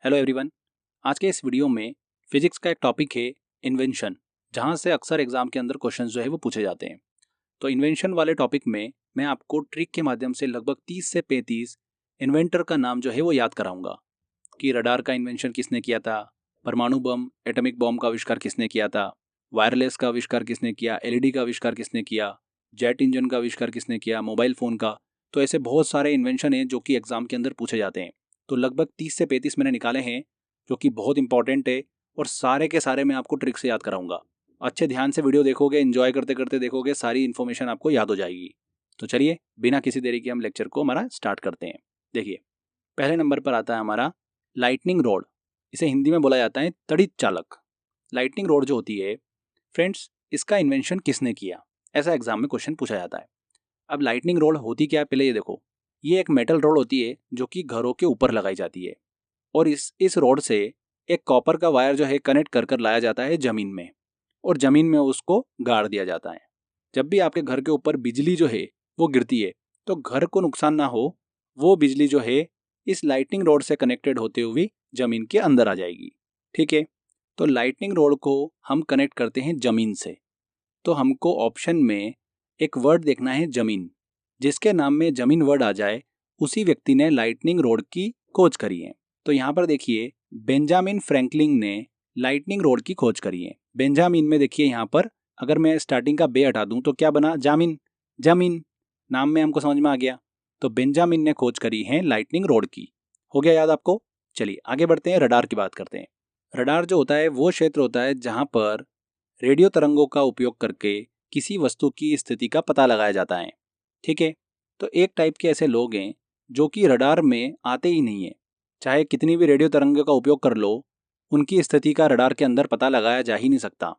Hello everyone. आज के इस वीडियो में फिजिक्स का एक टॉपिक है इन्वेंशन, जहां से अक्सर एग्जाम के अंदर क्वेश्चंस जो है वो पूछे जाते हैं। तो इन्वेंशन वाले टॉपिक में मैं आपको ट्रिक के माध्यम से लगभग 30 से 35 इन्वेंटर का नाम जो है वो याद कराऊंगा कि रडार का इन्वेंशन किसने किया था, परमाणु बम एटॉमिक बम का आविष्कार किसने किया था, वायरलेस का आविष्कार किसने किया, एलईडी का आविष्कार किसने किया, जेट इंजन का आविष्कार किसने किया, मोबाइल फ़ोन का। तो ऐसे बहुत सारे इन्वेंशन हैं जो कि एग्जाम के अंदर पूछे जाते हैं। तो लगभग 30 से 35 मैंने निकाले हैं जो कि बहुत इंपॉर्टेंट है, और सारे के सारे मैं आपको ट्रिक से याद कराऊंगा। अच्छे ध्यान से वीडियो देखोगे, एंजॉय करते करते देखोगे, सारी इन्फॉर्मेशन आपको याद हो जाएगी। तो चलिए बिना किसी देरी के हम लेक्चर को हमारा स्टार्ट करते हैं। देखिए, पहले नंबर पर आता है हमारा लाइटनिंग रॉड। इसे हिंदी में बोला जाता है तड़ित चालक। लाइटनिंग रॉड जो होती है फ्रेंड्स, इसका इन्वेंशन किसने किया, ऐसा एग्जाम में क्वेश्चन पूछा जाता है। अब लाइटनिंग रॉड होती क्या है, पहले ये देखो। ये एक मेटल रॉड होती है जो कि घरों के ऊपर लगाई जाती है, और इस रॉड से एक कॉपर का वायर जो है कनेक्ट कर कर लाया जाता है ज़मीन में, और ज़मीन में उसको गाड़ दिया जाता है। जब भी आपके घर के ऊपर बिजली जो है वो गिरती है, तो घर को नुकसान ना हो, वो बिजली जो है इस लाइटनिंग रॉड से कनेक्टेड होते हुए ज़मीन के अंदर आ जाएगी। ठीक है, तो लाइटनिंग रॉड को हम कनेक्ट करते हैं ज़मीन से। तो हमको ऑप्शन में एक वर्ड देखना है ज़मीन। जिसके नाम में ज़मीन वर्ड आ जाए, उसी व्यक्ति ने लाइटनिंग रॉड की खोज करी है। तो यहाँ पर देखिए, बेंजामिन फ्रैंकलिन ने लाइटनिंग रॉड की खोज करी है। बेंजामिन में देखिए, यहाँ पर अगर मैं स्टार्टिंग का बे हटा दूं तो क्या बना, जामिन। जमीन नाम में हमको समझ में आ गया। तो बेंजामिन ने खोज करी है लाइटनिंग रॉड की। हो गया याद आपको। चलिए आगे बढ़ते हैं, रडार की बात करते हैं। रडार जो होता है वो क्षेत्र होता है जहाँ पर रेडियो तरंगों का उपयोग करके किसी वस्तु की स्थिति का पता लगाया जाता है। ठीक है, तो एक टाइप के ऐसे लोग हैं जो कि रडार में आते ही नहीं है। चाहे कितनी भी रेडियो तरंगों का उपयोग कर लो, उनकी स्थिति का रडार के अंदर पता लगाया जा ही नहीं सकता।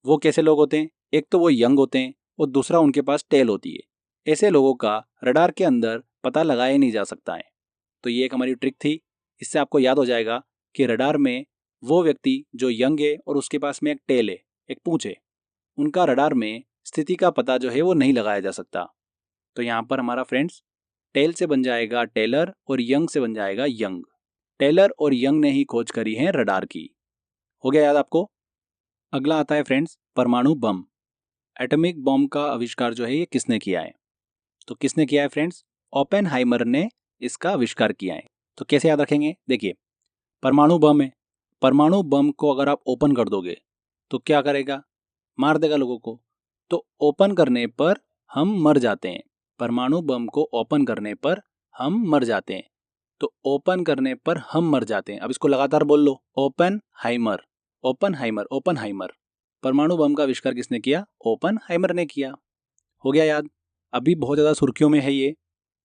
वो कैसे लोग होते हैं, एक तो वो यंग होते हैं और दूसरा उनके पास टेल होती है। ऐसे लोगों का रडार के अंदर पता लगाया नहीं जा सकता है। तो ये एक हमारी ट्रिक थी। इससे आपको याद हो जाएगा कि रडार में वो व्यक्ति जो यंग है और उसके पास में एक टेल है, एक पूंछ है, उनका रडार में स्थिति का पता जो है वो नहीं लगाया जा सकता। तो यहाँ पर हमारा फ्रेंड्स टेल से बन जाएगा टेलर और यंग से बन जाएगा यंग। टेलर और यंग ने ही खोज करी है रडार की। हो गया याद आपको। अगला आता है फ्रेंड्स परमाणु बम। एटॉमिक बम का आविष्कार जो है ये किसने किया है? तो किसने किया है फ्रेंड्स? ओपेनहाइमर ने इसका आविष्कार किया है। तो कैसे याद रखेंगे? देखिए, परमाणु बम है। परमाणु बम को अगर आप ओपन कर दोगे तो क्या करेगा? मार देगा लोगों को। तो ओपन करने पर हम मर जाते हैं। परमाणु बम को ओपन करने पर हम मर जाते हैं। तो ओपन करने पर हम मर जाते हैं। अब इसको लगातार बोल लो, ओपेनहाइमर, ओपेनहाइमर, ओपेनहाइमर। परमाणु बम का आविष्कार किसने किया? ओपेनहाइमर ने किया। हो गया याद। अभी बहुत ज़्यादा सुर्खियों में है ये,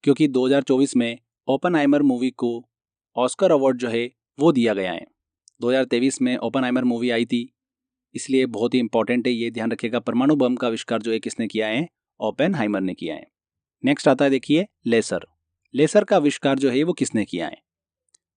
क्योंकि 2024 में ओपेनहाइमर मूवी को ऑस्कर अवार्ड जो है वो दिया गया है। 2023 में ओपेनहाइमर मूवी आई थी, इसलिए बहुत ही इंपॉर्टेंट है, ये ध्यान रखिएगा। परमाणु बम का आविष्कार जो है किसने किया है? ओपेनहाइमर ने किया है। नेक्स्ट आता है देखिए लेसर। लेसर का आविष्कार जो है वो किसने किया है?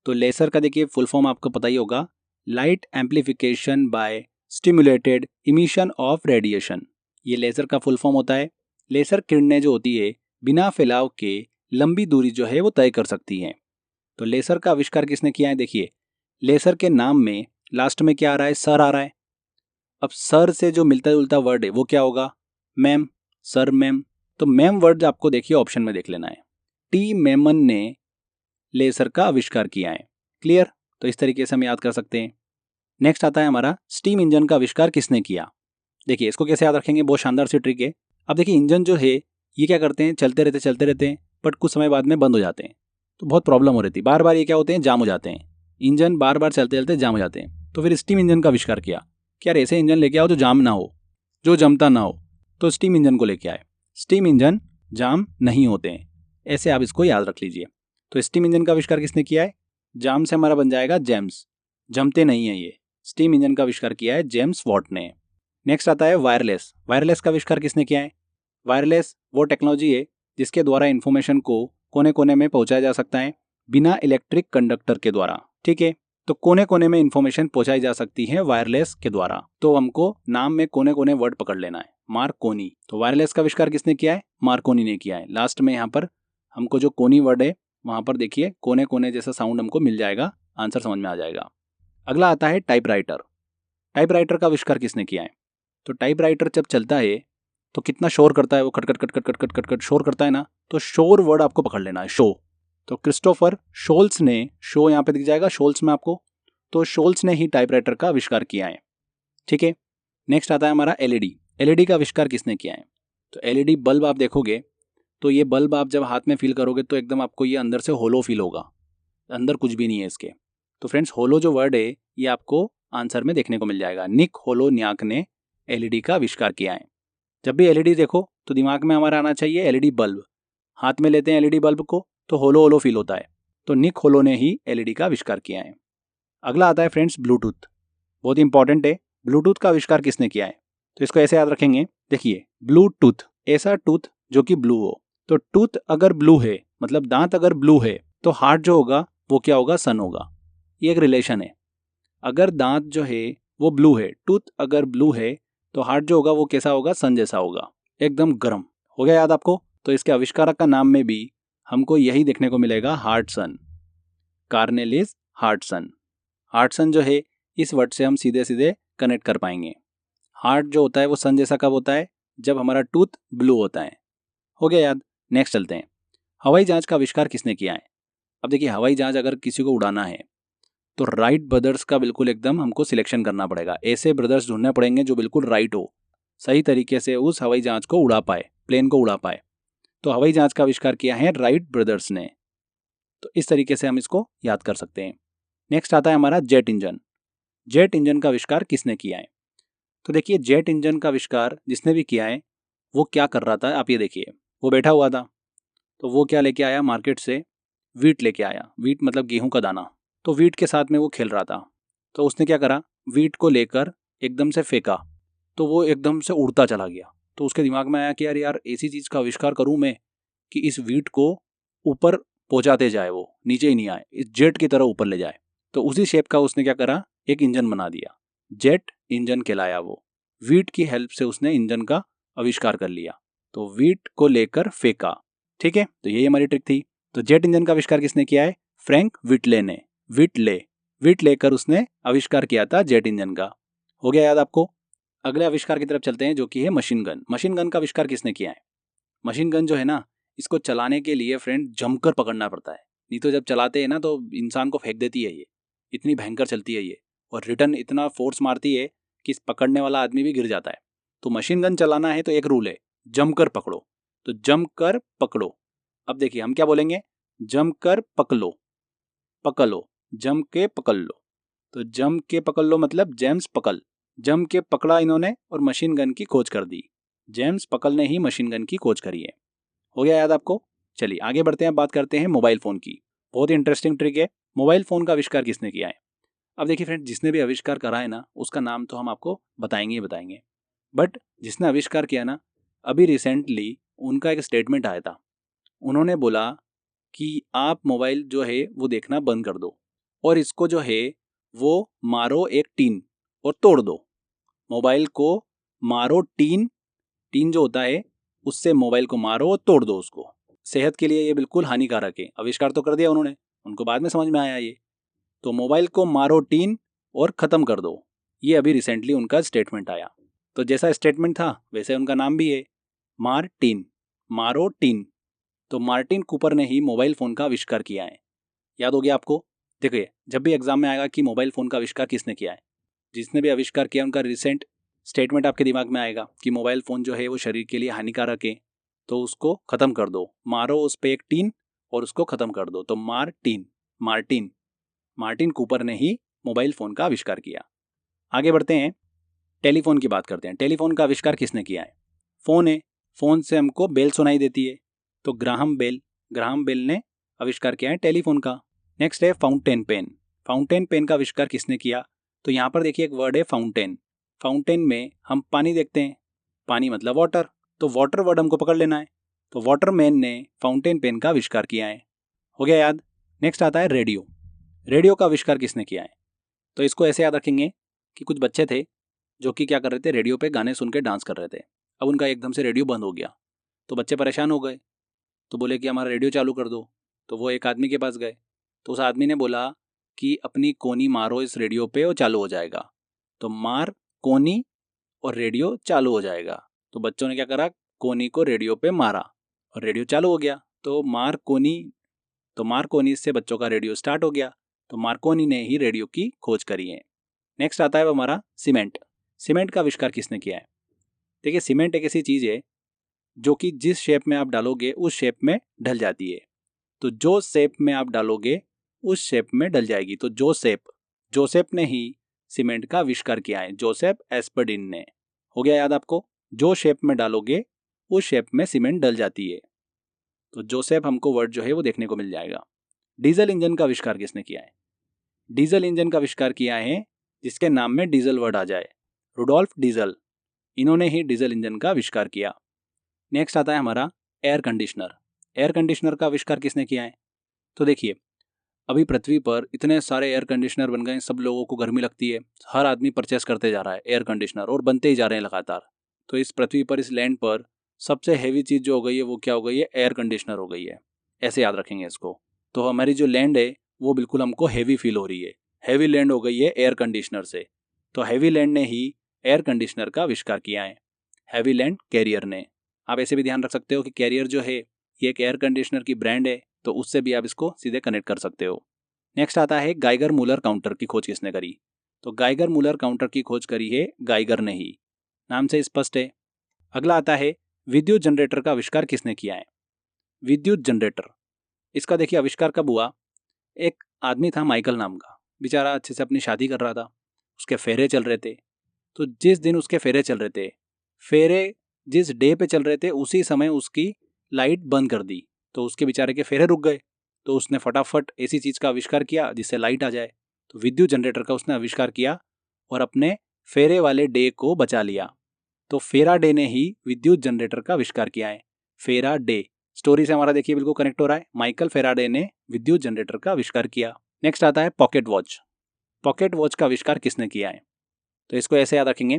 तो लेसर का देखिए फुल फॉर्म आपको पता ही होगा, light amplification by stimulated emission of radiation. ये लेसर का फुल फॉर्म होता है। लेसर किरणें जो होती है बिना फैलाव के लंबी दूरी जो है वो तय कर सकती हैं। तो लेसर का आविष्कार किसने किया है? देखिए, लेसर के नाम में लास्ट में क्या आ रहा है? सर आ रहा है। अब सर से जो मिलता जुलता वर्ड है वो क्या होगा? Ma'am, sir ma'am. तो मैम वर्ड आपको देखिए ऑप्शन में देख लेना है। टी मेमन ने लेसर का आविष्कार किया है। क्लियर? तो इस तरीके से हम याद कर सकते हैं। नेक्स्ट आता है हमारा स्टीम इंजन का आविष्कार किसने किया? देखिए, इसको कैसे याद रखेंगे, बहुत शानदार सी ट्रिक है। अब देखिए, इंजन जो है ये क्या करते हैं, चलते रहते हैं, बट कुछ समय बाद में बंद हो जाते हैं। तो बहुत प्रॉब्लम हो रही थी, बार बार ये क्या होते हैं, जाम हो जाते हैं। इंजन बार बार चलते चलते जाम हो जाते हैं। तो फिर स्टीम इंजन का आविष्कार किया कि यार ऐसे इंजन लेके आओ जो जाम ना हो, जो जमता ना हो। तो स्टीम इंजन को लेके आए। स्टीम इंजन जाम नहीं होते हैं, ऐसे आप इसको याद रख लीजिए। तो स्टीम इंजन का आविष्कार किसने किया है? जाम से हमारा बन जाएगा जेम्स, जमते नहीं है ये। स्टीम इंजन का आविष्कार किया है जेम्स वॉट ने। नेक्स्ट आता है वायरलेस। वायरलेस का आविष्कार किसने किया है? वायरलेस वो टेक्नोलॉजी है जिसके द्वारा इंफॉर्मेशन को कोने कोने में पहुंचाया जा सकता है बिना इलेक्ट्रिक कंडक्टर के द्वारा। ठीक है, तो कोने कोने में इंफॉर्मेशन पहुंचाई जा सकती है वायरलेस के द्वारा। तो हमको नाम में कोने कोने वर्ड पकड़ लेना है, मार्कोनी। तो वायरलेस का आविष्कार किसने किया है? मार्कोनी ने किया है। लास्ट में यहाँ पर हमको जो कोनी वर्ड है वहां पर देखिए कोने कोने जैसा साउंड हमको मिल जाएगा, आंसर समझ में आ जाएगा। अगला आता है टाइपराइटर। टाइपराइटर का आविष्कार किसने किया है? तो टाइपराइटर जब चलता है तो कितना शोर करता है वो, खट खट खट खट खट खट खट खट शोर करता है ना, तो शोर वर्ड आपको पकड़ लेना है, शो। तो क्रिस्टोफर शोल्स ने, शो यहाँ पे दिख जाएगा शोल्स में आपको, तो शोल्स ने ही टाइपराइटर का आविष्कार किया है। ठीक है, नेक्स्ट आता है हमारा एलईडी। एलईडी का आविष्कार किसने किया है? तो एलईडी बल्ब आप देखोगे तो ये बल्ब आप जब हाथ में फील करोगे तो एकदम आपको ये अंदर से होलो फील होगा, अंदर कुछ भी नहीं है इसके। तो फ्रेंड्स होलो जो वर्ड है ये आपको आंसर में देखने को मिल जाएगा। निक होलोन्याक ने एलईडी का आविष्कार किया है। जब भी एलईडी देखो तो दिमाग में हमारा आना चाहिए एलईडी बल्ब। हाथ में लेते हैं एलईडी बल्ब को तो होलो होलो फील होता है, तो निक होलो ने ही एलईडी का आविष्कार किया है। अगला आता है फ्रेंड्स ब्लूटूथ। बहुत इंपॉर्टेंट है। ब्लूटूथ का आविष्कार किसने किया है? तो इसको ऐसे याद रखेंगे, देखिए ब्लूटूथ, ऐसा टूथ जो कि ब्लू हो। तो टूथ अगर ब्लू है, मतलब दांत अगर ब्लू है, तो हार्ट जो होगा वो क्या होगा? सन होगा। ये एक रिलेशन है। अगर दांत जो है वो ब्लू है, टूथ अगर ब्लू है, तो हार्ट जो होगा वो कैसा होगा? सन जैसा होगा, एकदम गर्म। हो गया याद आपको? तो इसके आविष्कारक का नाम में भी हमको यही देखने को मिलेगा, हार्ट सन, कार्नेलिस हार्ट सन। हार्ट सन जो है इस वर्ड से हम सीधे सीधे कनेक्ट कर पाएंगे। हार्ट जो होता है वो सन जैसा कब होता है? जब हमारा टूथ ब्लू होता है। हो गया याद? नेक्स्ट चलते हैं। हवाई जहाज का आविष्कार किसने किया है? अब देखिए हवाई जहाज अगर किसी को उड़ाना है तो राइट ब्रदर्स का बिल्कुल एकदम हमको सिलेक्शन करना पड़ेगा। ऐसे ब्रदर्स ढूंढने पड़ेंगे जो बिल्कुल राइट हो, सही तरीके से उस हवाई जहाज को उड़ा पाए, प्लेन को उड़ा पाए। तो हवाई जहाज का आविष्कार किया है राइट ब्रदर्स ने। तो इस तरीके से हम इसको याद कर सकते हैं। नेक्स्ट आता है हमारा जेट इंजन। जेट इंजन का आविष्कार किसने किया है? तो देखिए जेट इंजन का आविष्कार जिसने भी किया है वो क्या कर रहा था, आप ये देखिए, वो बैठा हुआ था तो वो क्या लेके आया मार्केट से? वीट लेके आया। वीट मतलब गेहूं का दाना। तो वीट के साथ में वो खेल रहा था। तो उसने क्या करा, वीट को लेकर एकदम से फेंका तो वो एकदम से उड़ता चला गया। तो उसके दिमाग में आया कि यार यार ऐसी चीज़ का आविष्कार करूं मैं कि इस वीट को ऊपर पहुंचाते जाए, वो नीचे ही नहीं आए, इस जेट की तरह ऊपर ले जाए। तो उसी शेप का उसने क्या करा, एक इंजन बना दिया। जेट इंजन कहलाया वो। वीट की हेल्प से उसने इंजन का आविष्कार कर लिया। तो वीट को लेकर फेंका। ठीक है, तो यही हमारी ट्रिक थी। तो जेट इंजन का आविष्कार किसने किया है? फ्रैंक विटले ने। वीट लेकर उसने आविष्कार किया था जेट इंजन का। हो गया याद आपको? अगले आविष्कार की तरफ चलते हैं जो कि है मशीन गन। मशीन गन का आविष्कार किसने किया है? मशीन गन जो है ना, इसको चलाने के लिए फ्रेंड जमकर पकड़ना पड़ता है, नहीं तो जब चलाते हैं ना तो इंसान को फेंक देती है ये, इतनी भयंकर चलती है ये, और रिटर्न इतना फोर्स मारती है कि इस पकड़ने वाला आदमी भी गिर जाता है। तो मशीन गन चलाना है तो एक रूल है, जमकर पकड़ो। तो जमकर पकड़ो। अब देखिए हम क्या बोलेंगे, जमकर पकड़ो, पकड़ो, जम के पकड़ लो। तो जम के पकड़ लो मतलब जेम्स पकल, जम के पकड़ा इन्होंने और मशीन गन की खोज कर दी। जेम्स पकल ने ही मशीन गन की खोज करी है। हो गया याद आपको? चलिए आगे बढ़ते हैं, बात करते हैं मोबाइल फ़ोन की। बहुत ही इंटरेस्टिंग ट्रिक है। मोबाइल फ़ोन का आविष्कार किसने किया है? अब देखिए फ्रेंड, जिसने भी आविष्कार करा है ना उसका नाम तो हम आपको बताएंगे ही बताएंगे, बट जिसने आविष्कार किया ना, अभी रिसेंटली उनका एक स्टेटमेंट आया था। उन्होंने बोला कि आप मोबाइल जो है वो देखना बंद कर दो और इसको जो है वो मारो एक टीन और तोड़ दो। मोबाइल को मारो टीन, टीन जो होता है उससे मोबाइल को मारो और तोड़ दो उसको। सेहत के लिए ये बिल्कुल हानिकारक है। आविष्कार तो कर दिया उन्होंने, उनको बाद में समझ में आया ये। तो मोबाइल को मारो टीन और ख़त्म कर दो, ये अभी रिसेंटली उनका स्टेटमेंट आया। तो जैसा स्टेटमेंट था वैसे उनका नाम भी है, मार्टिन, मारो टीन। तो मार्टिन कूपर ने ही मोबाइल फ़ोन का आविष्कार किया है। याद हो गया आपको? देखिए जब भी एग्जाम में आएगा कि मोबाइल फ़ोन का आविष्कार किसने किया है, जिसने भी आविष्कार किया उनका रिसेंट स्टेटमेंट आपके दिमाग में आएगा कि मोबाइल फ़ोन जो है वो शरीर के लिए हानिकारक है, तो उसको ख़त्म कर दो, मारो उस पर एक टीन और उसको ख़त्म कर दो। तो मार्टिन, मार्टिन, मार्टिन कूपर ने ही मोबाइल फ़ोन का आविष्कार किया। आगे बढ़ते हैं, टेलीफोन की बात करते हैं। टेलीफोन का आविष्कार किसने किया है? फ़ोन है, फ़ोन से हमको बेल सुनाई देती है, तो ग्राहम बेल, ग्राहम बेल ने आविष्कार किया है टेलीफोन का। नेक्स्ट है फाउंटेन पेन। फाउंटेन पेन का आविष्कार किसने किया? तो यहाँ पर देखिए एक वर्ड है फाउंटेन। फाउंटेन में हम पानी देखते हैं, पानी मतलब वाटर, तो वाटर वर्ड हमको पकड़ लेना है। तो वाटरमैन ने फाउंटेन पेन का आविष्कार किया है। हो गया याद? नेक्स्ट आता है रेडियो। रेडियो का आविष्कार किसने किया है? तो इसको ऐसे याद रखेंगे कि कुछ बच्चे थे जो कि क्या कर रहे थे, रेडियो पे गाने सुन के डांस कर रहे थे। अब उनका एकदम से रेडियो बंद हो गया तो बच्चे परेशान हो गए, तो बोले कि हमारा रेडियो चालू कर दो। तो वो एक आदमी के पास गए, तो उस आदमी ने बोला कि अपनी कोनी मारो इस रेडियो पे और चालू हो जाएगा। तो मार कोनी और रेडियो चालू हो जाएगा। तो बच्चों ने क्या करा, कोनी को रेडियो पे मारा और रेडियो चालू हो गया। तो मारकोनी से बच्चों का रेडियो स्टार्ट हो गया। तो मार्कोनी ने ही रेडियो की खोज करी है। नेक्स्ट आता है हमारा सीमेंट। सीमेंट का आविष्कार किसने किया है? देखिए, सीमेंट एक ऐसी चीज है जो कि जिस शेप में आप डालोगे उस शेप में ढल जाती है। तो जो शेप में आप डालोगे उस शेप में ढल जाएगी। तो जोसेफ ने ही सीमेंट का आविष्कार किया है, जोसेफ एस्पर्डिन ने। हो गया याद आपको? जो शेप में डालोगे उस शेप में सीमेंट डल जाती है। तो जोसेफ हमको वर्ड जो है वो देखने को मिल जाएगा। डीजल इंजन का आविष्कार किसने किया है? डीजल इंजन का आविष्कार किया है जिसके नाम में डीजल वर्ड आ जाए, रुडोल्फ डीजल। इन्होंने ही डीजल इंजन का आविष्कार किया। नेक्स्ट आता है हमारा एयर कंडीशनर। एयर कंडीशनर का आविष्कार किसने किया है? तो देखिए, अभी पृथ्वी पर इतने सारे एयर कंडीशनर बन गए, सब लोगों को गर्मी लगती है, हर आदमी परचेस करते जा रहा है एयर कंडीशनर और बनते ही जा रहे हैं लगातार। तो इस पृथ्वी पर, इस लैंड पर सबसे हैवी चीज़ जो हो गई है वो क्या हो गई है? एयर कंडीशनर हो गई है। ऐसे याद रखेंगे इसको। तो हमारी जो लैंड है वो बिल्कुल हमको हैवी फील हो रही है, हैवी लैंड हो गई है एयर कंडीशनर से। तो हैवी लैंड ने ही एयर कंडीशनर का आविष्कार किया है, हैवी लैंड कैरियर ने। आप ऐसे भी ध्यान रख सकते हो कि कैरियर जो है ये एक एयर कंडीशनर की ब्रांड है, तो उससे भी आप इसको सीधे कनेक्ट कर सकते हो। नेक्स्ट आता है गाइगर मूलर काउंटर की खोज किसने करी? तो गाइगर मूलर काउंटर की खोज करी है गाइगर ने ही, नाम से स्पष्ट है। अगला आता है विद्युत जनरेटर का आविष्कार किसने किया है? विद्युत जनरेटर, इसका देखिए आविष्कार कब हुआ? एक आदमी था माइकल नाम का, बेचारा अच्छे से अपनी शादी कर रहा था, उसके फेरे चल रहे थे। तो जिस दिन उसके फेरे चल रहे थे, फेरे जिस डे पे चल रहे थे उसी समय उसकी लाइट बंद कर दी, तो उसके बेचारे के फेरे रुक गए। तो उसने फटाफट ऐसी चीज़ का आविष्कार किया जिससे लाइट आ जाए। तो विद्युत जनरेटर का उसने आविष्कार किया और अपने फेरे वाले डे को बचा लिया। तो फेरा डे ने ही विद्युत जनरेटर का आविष्कार किया है। फेरा डे स्टोरी से हमारा देखिए बिल्कुल कनेक्ट हो रहा है। माइकल फेराडे ने विद्युत जनरेटर का आविष्कार किया। नेक्स्ट आता है पॉकेट वॉच। पॉकेट वॉच का आविष्कार किसने किया है? तो इसको ऐसे याद रखेंगे।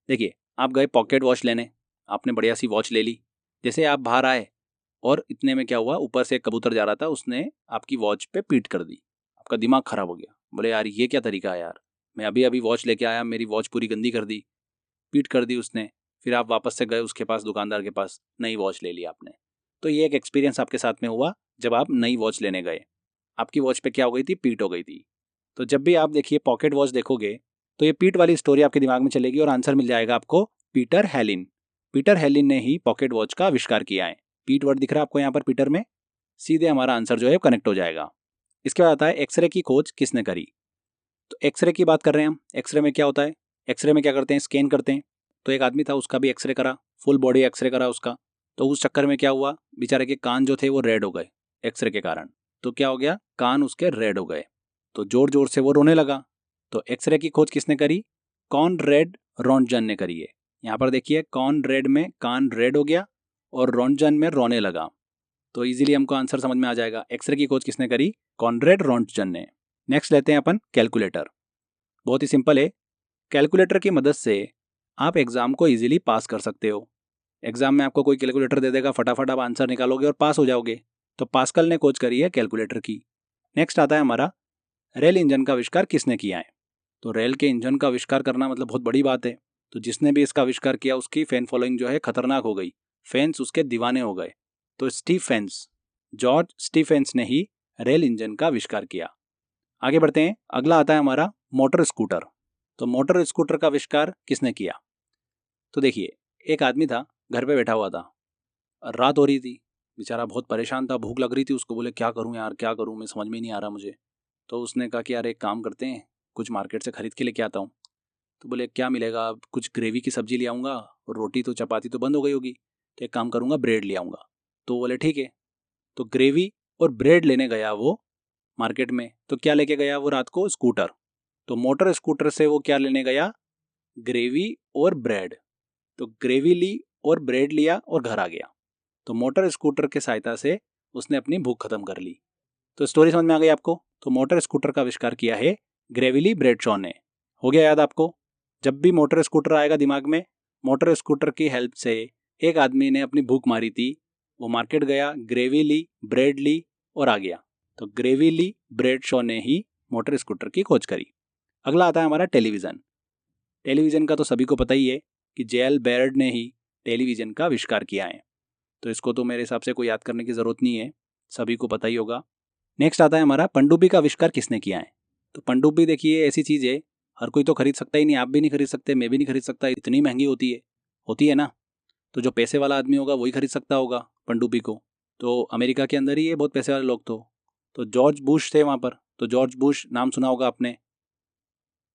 देखिए, आप गए पॉकेट वॉच लेने, आपने बढ़िया सी वॉच ले ली। जैसे आप बाहर आए और इतने में क्या हुआ, ऊपर से एक कबूतर जा रहा था, उसने आपकी वॉच पे पीट कर दी। आपका दिमाग खराब हो गया, बोले यार ये क्या तरीका है यार, मैं अभी अभी वॉच लेके आया, मेरी वॉच पूरी गंदी कर दी, पीट कर दी उसने। फिर आप वापस से गए उसके पास, दुकानदार के पास, नई वॉच ले ली आपने। तो ये एक एक्सपीरियंस आपके साथ में हुआ जब आप नई वॉच लेने गए, आपकी वॉच पे क्या हो गई थी? पीट हो गई थी। तो जब भी आप देखिए पॉकेट वॉच देखोगे तो ये पीट वाली स्टोरी आपके दिमाग में चलेगी और आंसर मिल जाएगा आपको पीटर हेलिन। पीटर हेलिन ने ही पॉकेट वॉच का आविष्कार किया है। पीट वर्ड दिख रहा है आपको यहाँ पर पीटर में, सीधे हमारा आंसर जो है कनेक्ट हो जाएगा। इसके बाद आता है एक्सरे की खोज किसने करी? तो एक्सरे की बात कर रहे हैं हम। एक्सरे में क्या होता है? एक्सरे में क्या करते हैं? स्कैन करते हैं। तो एक आदमी था, उसका भी एक्सरे करा, फुल बॉडी एक्सरे करा उसका। तो उस चक्कर में क्या हुआ, बेचारे के कान जो थे वो रेड हो गए एक्सरे के कारण। तो क्या हो गया, कान उसके रेड हो गए। तो जोर जोर से वो रोने लगा। तो एक्सरे की खोज किसने करी? कॉनरेड रॉन्टजन ने करी है। यहाँ पर देखिए, कॉनरेड में कान रेड हो गया और रॉन्टजन में रोने लगा। तो इजीली हमको आंसर समझ में आ जाएगा। एक्सरे की खोज किसने करी? कॉनरेड रॉन्टजन ने। नेक्स्ट लेते हैं अपन कैलकुलेटर। बहुत ही सिंपल है। कैलकुलेटर की मदद से आप एग्जाम को इजीली पास कर सकते हो। एग्जाम में आपको कोई कैलकुलेटर दे देगा, फटाफट आप आंसर निकालोगे और पास हो जाओगे। तो पास्कल ने खोज करी है कैलकुलेटर की। नेक्स्ट आता है हमारा रेल इंजन का आविष्कार किसने किया है? तो रेल के इंजन का आविष्कार करना मतलब बहुत बड़ी बात है। तो जिसने भी इसका आविष्कार किया उसकी फैन फॉलोइंग जो है खतरनाक हो गई, फैंस उसके दीवाने हो गए। तो जॉर्ज स्टीफेंस ने ही रेल इंजन का आविष्कार किया। आगे बढ़ते हैं। अगला आता है हमारा मोटर स्कूटर। तो मोटर स्कूटर का आविष्कार किसने किया? तो देखिए, एक आदमी था, घर पे बैठा हुआ था, रात हो रही थी, बेचारा बहुत परेशान था, भूख लग रही थी उसको। बोले क्या करूं यार, क्या करूं, मैं समझ में नहीं आ रहा मुझे। तो उसने कहा कि यार एक काम करते हैं, कुछ मार्केट से खरीद के लेके आता हूँ। तो बोले क्या मिलेगा? कुछ ग्रेवी की सब्जी ले आऊँगा, और रोटी तो चपाती तो बंद हो गई होगी, तो एक काम करूँगा ब्रेड ले आऊँगा। तो बोले ठीक है। तो ग्रेवी और ब्रेड लेने गया वो मार्केट में। तो क्या लेके गया वो रात को? स्कूटर। तो मोटर स्कूटर से वो क्या लेने गया? ग्रेवी और ब्रेड। तो ग्रेवी ली और ब्रेड लिया और घर आ गया। तो मोटर स्कूटर के सहायता से उसने अपनी भूख खत्म कर ली। तो स्टोरी समझ में आ गई आपको? तो मोटर स्कूटर का आविष्कार किया है ग्रेविली ब्रेडशॉ ने। हो गया याद आपको? जब भी मोटर स्कूटर आएगा दिमाग में, मोटर स्कूटर की हेल्प से एक आदमी ने अपनी भूख मारी थी, वो मार्केट गया, ग्रेवी ली, ब्रेड ली और आ गया। तो ग्रेवी ली ब्रेडशॉ ने ही मोटर स्कूटर की खोज करी। अगला आता है हमारा टेलीविज़न। टेलीविज़न का तो सभी को पता ही है कि जे.एल. बेयर्ड ने ही टेलीविज़न का आविष्कार किया है, तो इसको तो मेरे हिसाब से कोई याद करने की ज़रूरत नहीं है, सभी को पता ही होगा। नेक्स्ट आता है हमारा पनडुब्बी का आविष्कार किसने किया है। तो पनडुब्बी देखिए ऐसी चीज़ है, हर कोई तो खरीद सकता ही नहीं, आप भी नहीं खरीद सकते, मैं भी नहीं खरीद सकता, इतनी महंगी होती है ना। तो जो पैसे वाला आदमी होगा वही खरीद सकता होगा पनडुब्बी को। तो अमेरिका के अंदर ही है बहुत पैसे वाले लोग। तो जॉर्ज बुश थे वहाँ पर। तो जॉर्ज बुश नाम सुना होगा आपने,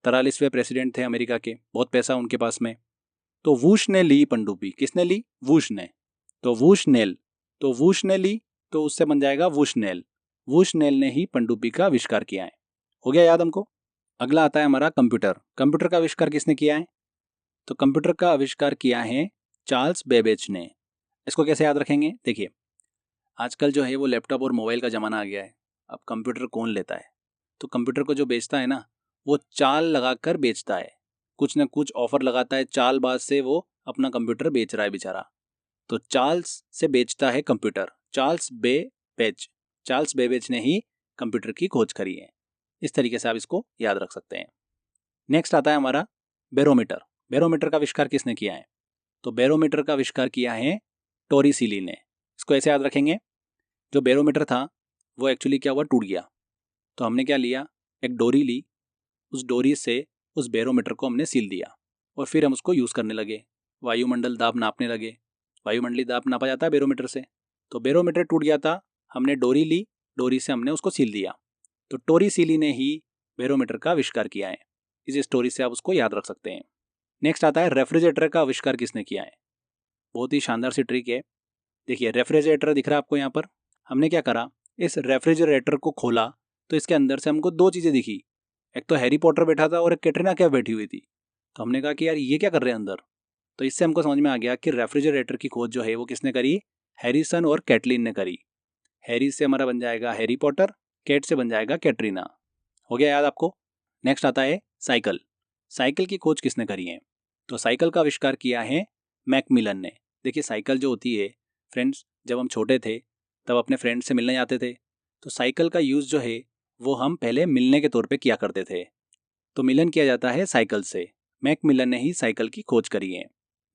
43वें प्रेसिडेंट थे अमेरिका के, बहुत पैसा उनके पास में। तो वुश ने ली पनडुब्बी, किसने ली? वुश ने। तो वुश ने ली, तो उससे बन जाएगा वुशनेल। वुशनेल ने ही पनडुब्बी का आविष्कार किया है। हो गया याद हमको। अगला आता है हमारा कंप्यूटर। कंप्यूटर का आविष्कार किसने किया है? तो कंप्यूटर का आविष्कार किया है चार्ल्स बेबेज ने। इसको कैसे याद रखेंगे? देखिए, आजकल जो है वो लैपटॉप और मोबाइल का ज़माना आ गया है। अब कंप्यूटर कौन लेता है? तो कंप्यूटर को जो बेचता है ना, वो चाल लगाकर बेचता है, कुछ ना कुछ ऑफर लगाता है, चालबाज से वो अपना कंप्यूटर बेच रहा है बेचारा। तो चार्ल्स से बेचता है कंप्यूटर, चार्ल्स बेबेज ने ही कंप्यूटर की खोज करी है। इस तरीके से आप इसको याद रख सकते हैं। नेक्स्ट आता है हमारा बैरोमीटर। बैरोमीटर का आविष्कार किसने किया है? तो बैरोमीटर का आविष्कार किया है टोरिसीली ने। इसको ऐसे याद रखेंगे, जो बैरोमीटर था वो एक्चुअली क्या हुआ, टूट गया। तो हमने क्या लिया, एक डोरी ली, उस डोरी से उस बैरोमीटर को हमने सील दिया और फिर हम उसको यूज़ करने लगे, वायुमंडल दाब नापने लगे। वायुमंडलीय दाब नापा जाता है बैरोमीटर से। तो बैरोमीटर टूट गया था, हमने डोरी ली, डोरी से हमने उसको सील दिया। तो टोरिसीली ने ही बैरोमीटर का आविष्कार किया है। इस स्टोरी से आप उसको याद रख सकते हैं। नेक्स्ट आता है रेफ्रिजरेटर का आविष्कार किसने किया है। बहुत ही शानदार सी ट्रिक है। देखिए, रेफ्रिजरेटर दिख रहा है आपको यहाँ पर। हमने क्या करा, इस रेफ्रिजरेटर को खोला तो इसके अंदर से हमको दो चीज़ें दिखी। एक तो हैरी पॉटर बैठा था और एक कैटरीना कैफ बैठी हुई थी। तो हमने कहा कि यार ये क्या कर रहे हैं अंदर। तो इससे हमको समझ में आ गया कि रेफ्रिजरेटर की खोज जो है वो किसने करी, हैरिसन और कैटलीन ने करी। हैरी से हमारा बन जाएगा हैरी पॉटर, कैट से बन जाएगा कैटरीना। हो गया याद आपको। नेक्स्ट आता है साइकिल। साइकिल की खोज किसने करी है? तो साइकिल का आविष्कार किया है मैकमिलन ने। देखिए, साइकिल जो होती है फ्रेंड्स, जब हम छोटे थे तब अपने फ्रेंड से मिलने जाते थे, तो साइकिल का यूज़ जो है वो हम पहले मिलने के तौर पे किया करते थे। तो मिलन किया जाता है साइकिल से। मैकमिलन ने ही साइकिल की खोज करी है।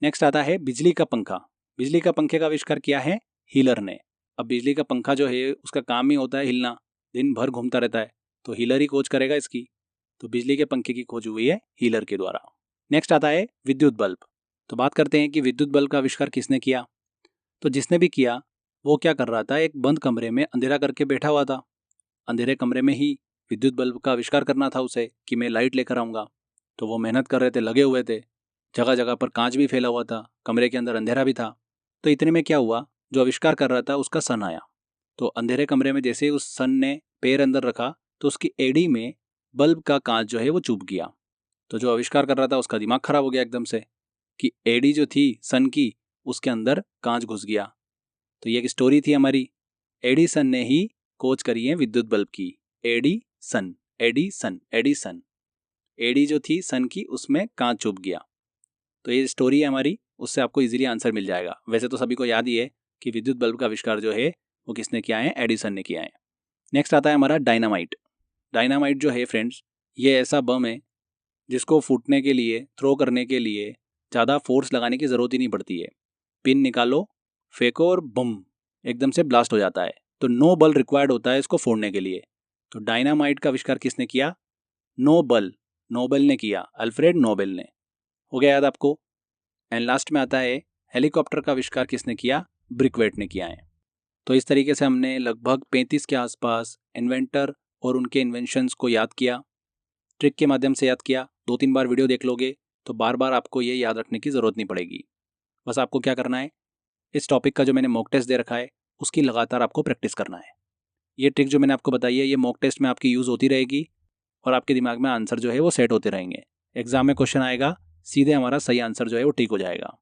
नेक्स्ट आता है बिजली का पंखा। बिजली का पंखे का आविष्कार किया है हीलर ने। अब बिजली का पंखा जो है उसका काम ही होता है हिलना, दिन भर घूमता रहता है, तो हीलर ही खोज करेगा इसकी। तो बिजली के पंखे की खोज हुई है हीलर के द्वारा। नेक्स्ट आता है विद्युत बल्ब। तो बात करते हैं कि विद्युत बल्ब का आविष्कार किसने किया। तो जिसने भी किया वो क्या कर रहा था, एक बंद कमरे में अंधेरा करके बैठा हुआ था। अंधेरे कमरे में ही विद्युत बल्ब का आविष्कार करना था उसे कि मैं लाइट लेकर आऊँगा। तो वो मेहनत कर रहे थे, लगे हुए थे, जगह जगह पर कांच भी फैला हुआ था, कमरे के अंदर अंधेरा भी था। तो इतने में क्या हुआ, जो आविष्कार कर रहा था उसका सन आया। तो अंधेरे कमरे में जैसे ही उस सन ने पैर अंदर रखा तो उसकी एड़ी में बल्ब का कांच जो है वो चुभ गया। तो जो आविष्कार कर रहा था उसका दिमाग खराब हो गया एकदम से कि एडी जो थी सन की, उसके अंदर कांच घुस गया। तो ये एक स्टोरी थी हमारी। एडिसन ने ही खोज करी है विद्युत बल्ब की। Edison, Edison. एडी जो थी सन की, उसमें कांच चुभ गया। तो ये स्टोरी है हमारी, उससे आपको इजीली आंसर मिल जाएगा। वैसे तो सभी को याद ही है कि विद्युत बल्ब का आविष्कार जो है वो किसने किया है, एडिसन ने किया है। नेक्स्ट आता है हमारा डायनामाइट। डायनामाइट जो है फ्रेंड्स, ये ऐसा बम है जिसको फूटने के लिए, थ्रो करने के लिए ज़्यादा फोर्स लगाने की ज़रूरत ही नहीं पड़ती है। पिन निकालो, फेंको और बम, एकदम से ब्लास्ट हो जाता है। तो नो बल रिक्वायर्ड होता है इसको फोड़ने के लिए। तो डायनामाइट का आविष्कार किसने किया? नोबल ने किया, अल्फ्रेड नोबेल ने। हो गया याद आपको। एंड लास्ट में आता है हेलीकॉप्टर का आविष्कार किसने किया? ब्रिकवेट ने किया है। तो इस तरीके से हमने लगभग 35 के आसपास इन्वेंटर और उनके इन्वेंशंस को याद किया, ट्रिक के माध्यम से याद किया। 2-3 बार वीडियो देख लोगे तो बार बार आपको ये याद रखने की ज़रूरत नहीं पड़ेगी। बस आपको क्या करना है, इस टॉपिक का जो मैंने मॉक टेस्ट दे रखा है उसकी लगातार आपको प्रैक्टिस करना है। ये ट्रिक जो मैंने आपको बताई है ये मॉक टेस्ट में आपकी यूज़ होती रहेगी और आपके दिमाग में आंसर जो है वो सेट होते रहेंगे। एग्जाम में क्वेश्चन आएगा, सीधे हमारा सही आंसर जो है वो ठीक हो जाएगा।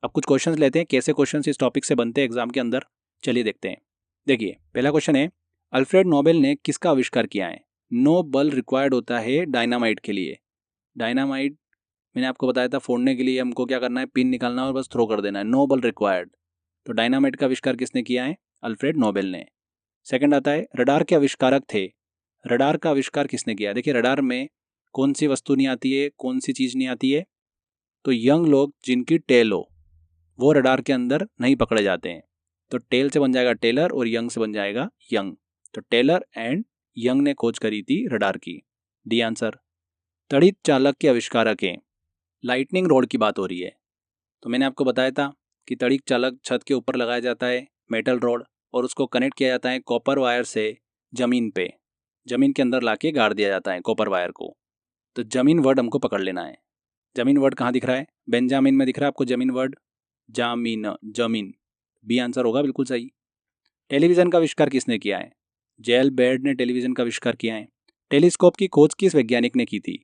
अब कुछ क्वेश्चंस लेते हैं, कैसे क्वेश्चंस इस टॉपिक से बनते हैं एग्जाम के अंदर, चलिए देखते हैं। देखिए, पहला क्वेश्चन है, अल्फ्रेड नोबेल ने किसका आविष्कार किया है? नो बल रिक्वायर्ड होता है डायनामाइट के लिए। डायनामाइट मैंने आपको बताया था, फोड़ने के लिए हमको क्या करना है, पिन निकालना और बस थ्रो कर देना है, नो बल रिक्वायर्ड। तो डायनामाइट का आविष्कार किसने किया है? अल्फ्रेड नोबेल ने। सेकंड आता है, रडार के आविष्कारक थे रडार का आविष्कार किसने किया? देखिए रडार में कौन सी वस्तु नहीं आती है, कौन सी चीज़ नहीं आती है? तो यंग लोग जिनकी टेल हो वो रडार के अंदर नहीं पकड़े जाते हैं। तो टेल से बन जाएगा टेलर और यंग से बन जाएगा यंग। तो टेलर एंड यंग ने खोज करी थी रडार की। D answer. तड़ित चालक के आविष्कारक हैं। लाइटनिंग रॉड की बात हो रही है। तो मैंने आपको बताया था कि तड़ित चालक छत के ऊपर लगाया जाता है मेटल रॉड और उसको कनेक्ट किया जाता है कॉपर वायर से ज़मीन पे, ज़मीन के अंदर लाके गाड़ दिया जाता है कॉपर वायर को। तो ज़मीन वर्ड हमको पकड़ लेना है। ज़मीन वर्ड कहाँ दिख रहा है? बेंजामिन में दिख रहा है आपको ज़मीन वर्ड। जामीन, जमीन। बी आंसर होगा बिल्कुल सही। टेलीविज़न का आविष्कार किसने किया है? जेल बेर्ड ने टेलीविज़न का आविष्कार किया है। टेलीस्कोप की खोज किस वैज्ञानिक ने की थी?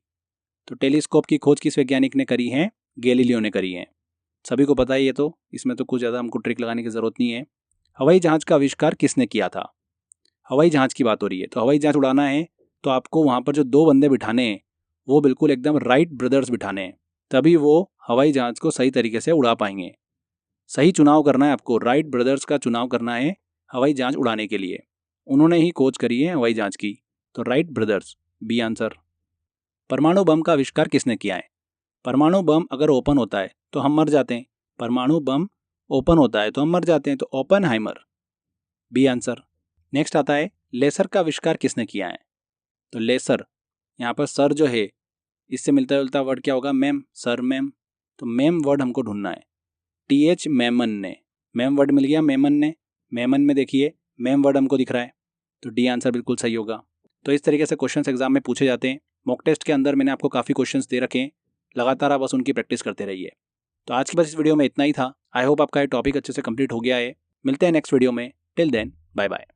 तो टेलीस्कोप की खोज किस वैज्ञानिक ने करी है? गैलीलियो ने करी है। सभी को पता ही है, तो इसमें तो कुछ ज़्यादा हमको ट्रिक लगाने की ज़रूरत नहीं है। हवाई जहाज़ का आविष्कार किसने किया था? हवाई जहाज़ की बात हो रही है, तो हवाई जहाज़ उड़ाना है तो आपको वहाँ पर जो 2 बंदे बिठाने हैं वो बिल्कुल एकदम राइट ब्रदर्स बिठाने हैं, तभी वो हवाई जहाज़ को सही तरीके से उड़ा पाएंगे। सही चुनाव करना है आपको, राइट ब्रदर्स का चुनाव करना है हवाई जहाज़ उड़ाने के लिए। उन्होंने ही खोज करी है हवाई जहाज़ की, तो राइट ब्रदर्स, बी आंसर। परमाणु बम का आविष्कार किसने किया है? परमाणु बम अगर ओपन होता है तो हम मर जाते हैं। परमाणु बम ओपन होता है तो हम मर जाते हैं, तो ओपनहाइमर, बी आंसर। नेक्स्ट आता है लेसर का आविष्कार किसने किया है? तो लेसर, यहाँ पर सर जो है इससे मिलता जुलता वर्ड क्या होगा? Ma'am, sir ma'am. तो मैम वर्ड हमको ढूंढना है। TH मेमन ने, मैम वर्ड मिल गया मेमन ने। मेमन में देखिए मैम वर्ड हमको दिख रहा है, तो डी आंसर बिल्कुल सही होगा। तो इस तरीके से क्वेश्चंस एग्जाम में पूछे जाते हैं। मॉक टेस्ट के अंदर मैंने आपको काफ़ी क्वेश्चंस दे रखे हैं, लगातार आप बस उनकी प्रैक्टिस करते रहिए। तो आज की बस इस वीडियो में इतना ही था। आई होप आपका ये टॉपिक अच्छे से कंप्लीट हो गया है। मिलते हैं नेक्स्ट वीडियो में। Till then, bye bye.